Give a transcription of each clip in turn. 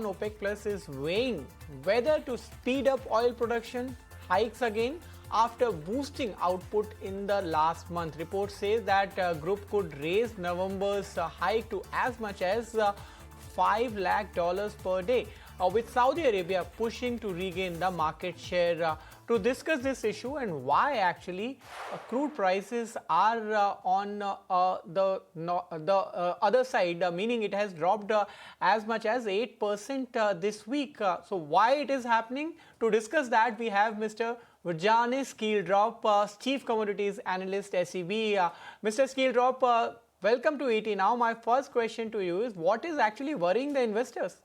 OPEC Plus is weighing whether to speed up oil production hikes again after boosting output in the last month. Report says that group could raise November's hike to as much as $5 lakh per day, with Saudi Arabia pushing to regain the market share. To discuss this issue and why actually crude prices are on the other side, meaning it has dropped as much as 8% this week. So why it is happening? To discuss that, we have Mr. Bjarne Shcieldrop, Chief Commodities Analyst, SEB. Mr. Shcieldrop, welcome to ET. Now, my first question to you is, what is actually worrying the investors?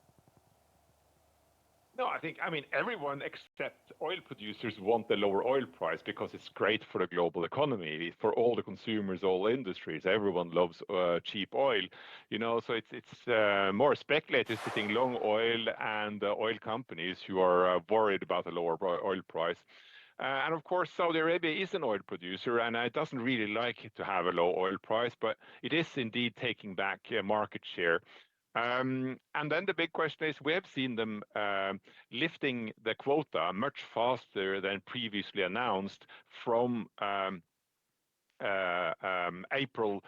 No, I mean, everyone except oil producers want the lower oil price because it's great for the global economy, for all the consumers, all industries. Everyone loves cheap oil, you know. So it's more speculators sitting long oil and oil companies who are worried about the lower oil price. And of course, Saudi Arabia is an oil producer, and it doesn't really like to have a low oil price, but it is indeed taking back market share. And then the big question is, we have seen them lifting the quota much faster than previously announced from April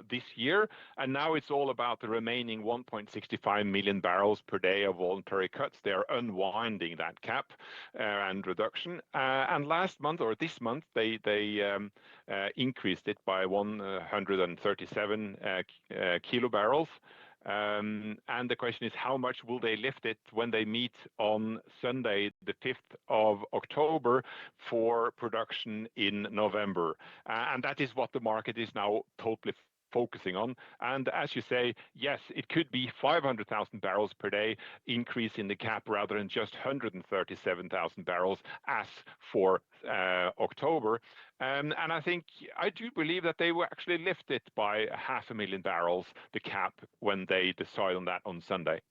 this year, and now it's all about the remaining 1.65 million barrels per day of voluntary cuts. They are unwinding that cap and reduction. And last month or this month, they increased it by 137 kilo barrels. And the question is, how much will they lift it when they meet on Sunday, the 5th of October, for production in November? And that is what the market is now totally focusing on. And as you say, yes, it could be 500,000 barrels per day increase in the cap rather than just 137,000 barrels as for October. And I do believe that they will actually lift it by 500,000 barrels, the cap, when they decide on that on Sunday.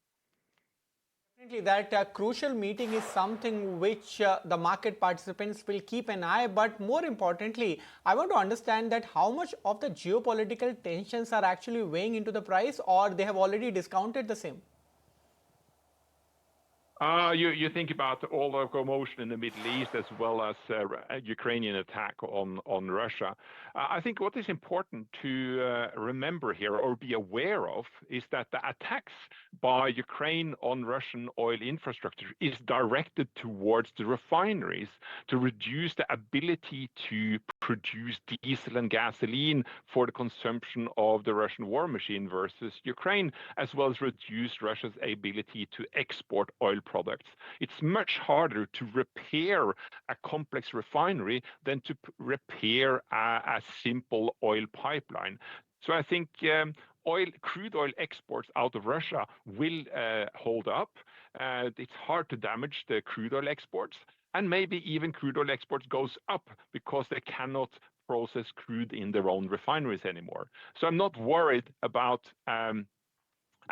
Definitely, that crucial meeting is something which the market participants will keep an eye. But more importantly, I want to understand that how much of the geopolitical tensions are actually weighing into the price, or they have already discounted the same? You think about all the commotion in the Middle East as well as Ukrainian attack on Russia. I think what is important to remember here or be aware of is that the attacks by Ukraine on Russian oil infrastructure is directed towards the refineries to reduce the ability to produce diesel and gasoline for the consumption of the Russian war machine versus Ukraine, as well as reduce Russia's ability to export oil products. It's much harder to repair a complex refinery than to repair a simple oil pipeline. So I think crude oil exports out of Russia will hold up. It's hard to damage the crude oil exports, and maybe even crude oil exports goes up because they cannot process crude in their own refineries anymore. So I'm not worried about a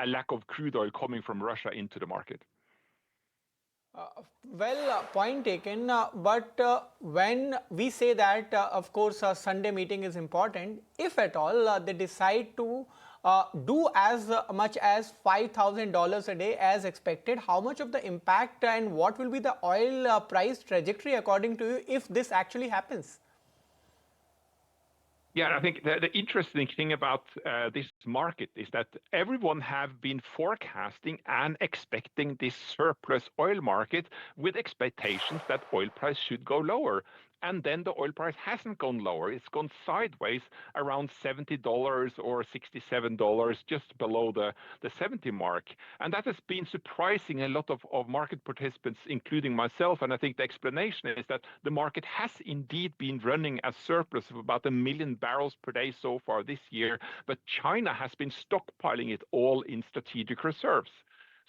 lack of crude oil coming from Russia into the market. Point taken, but when we say that, of course, a Sunday meeting is important, if at all they decide to do as much as $5,000 a day as expected, how much of the impact and what will be the oil price trajectory according to you if this actually happens? Yeah, I think the interesting thing about this market is that everyone have been forecasting and expecting this surplus oil market with expectations that oil price should go lower. And then the oil price hasn't gone lower. It's gone sideways around $70 or $67, just below the 70 mark. And that has been surprising a lot of market participants, including myself. And I think the explanation is that the market has indeed been running a surplus of about 1 million barrels per day so far this year. But China has been stockpiling it all in strategic reserves.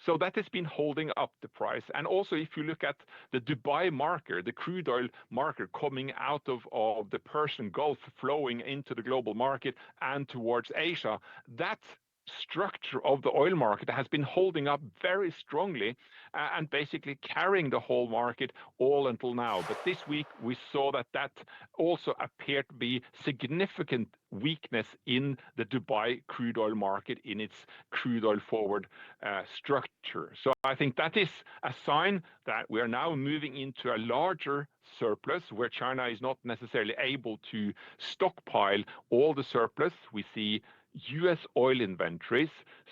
So that has been holding up the price. And also, if you look at the Dubai marker, the crude oil marker coming out of the Persian Gulf, flowing into the global market and towards Asia, that structure of the oil market has been holding up very strongly and basically carrying the whole market all until now. But this week we saw that also appeared to be significant weakness in the Dubai crude oil market in its crude oil forward structure. So I think that is a sign that we are now moving into a larger surplus where China is not necessarily able to stockpile all the surplus. We see US oil inventories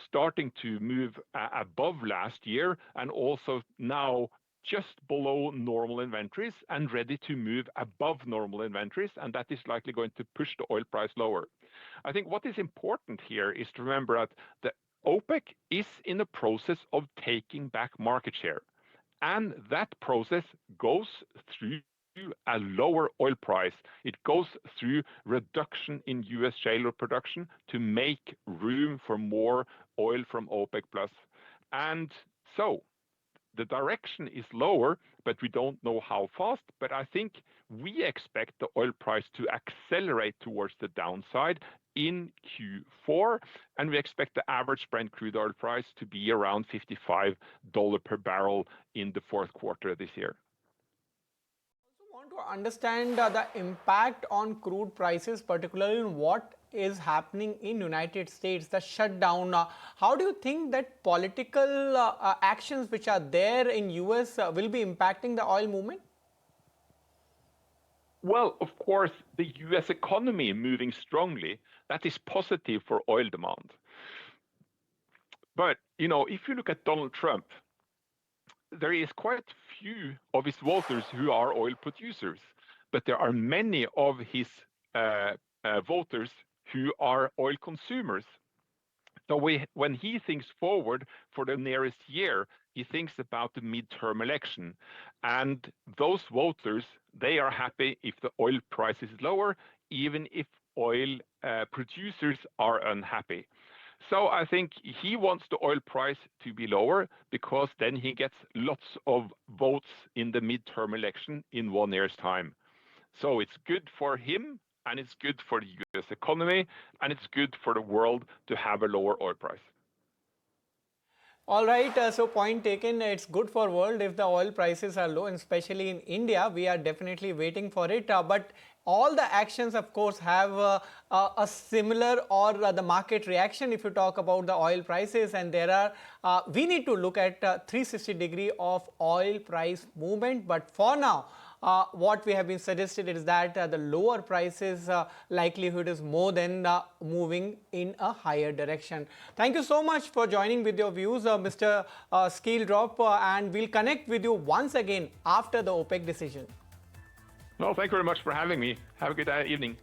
starting to move above last year and also now just below normal inventories and ready to move above normal inventories, and that is likely going to push the oil price lower. I think what is important here is to remember that the OPEC is in the process of taking back market share, and that process goes through a lower oil price. It goes through reduction in US shale production to make room for more oil from OPEC plus. And so the direction is lower, but we don't know how fast. But I think we expect the oil price to accelerate towards the downside in Q4, and we expect the average Brent crude oil price to be around $55 per barrel in the fourth quarter of this year. Want to understand the impact on crude prices, particularly in what is happening in United States, the shutdown. How do you think that political actions which are there in US will be impacting the oil movement? Well, of course, the US economy moving strongly, that is positive for oil demand. But, if you look at Donald Trump, there is quite few of his voters who are oil producers, but there are many of his voters who are oil consumers. So when he thinks forward for the nearest year, he thinks about the midterm election. And those voters, they are happy if the oil price is lower, even if oil producers are unhappy. So I think he wants the oil price to be lower because then he gets lots of votes in the midterm election in 1 year's time. So it's good for him, and it's good for the US economy, and it's good for the world to have a lower oil price. All right, so point taken. It's good for world if the oil prices are low, and especially in India. We are definitely waiting for it. But all the actions, of course, have a similar or the market reaction if you talk about the oil prices. And there are, we need to look at 360 degree of oil price movement. But for now, what we have been suggested is that the lower prices likelihood is more than moving in a higher direction. Thank you so much for joining with your views, Mr. Shcieldrop, and we'll connect with you once again after the OPEC decision. No, thank you very much for having me. Have a good evening.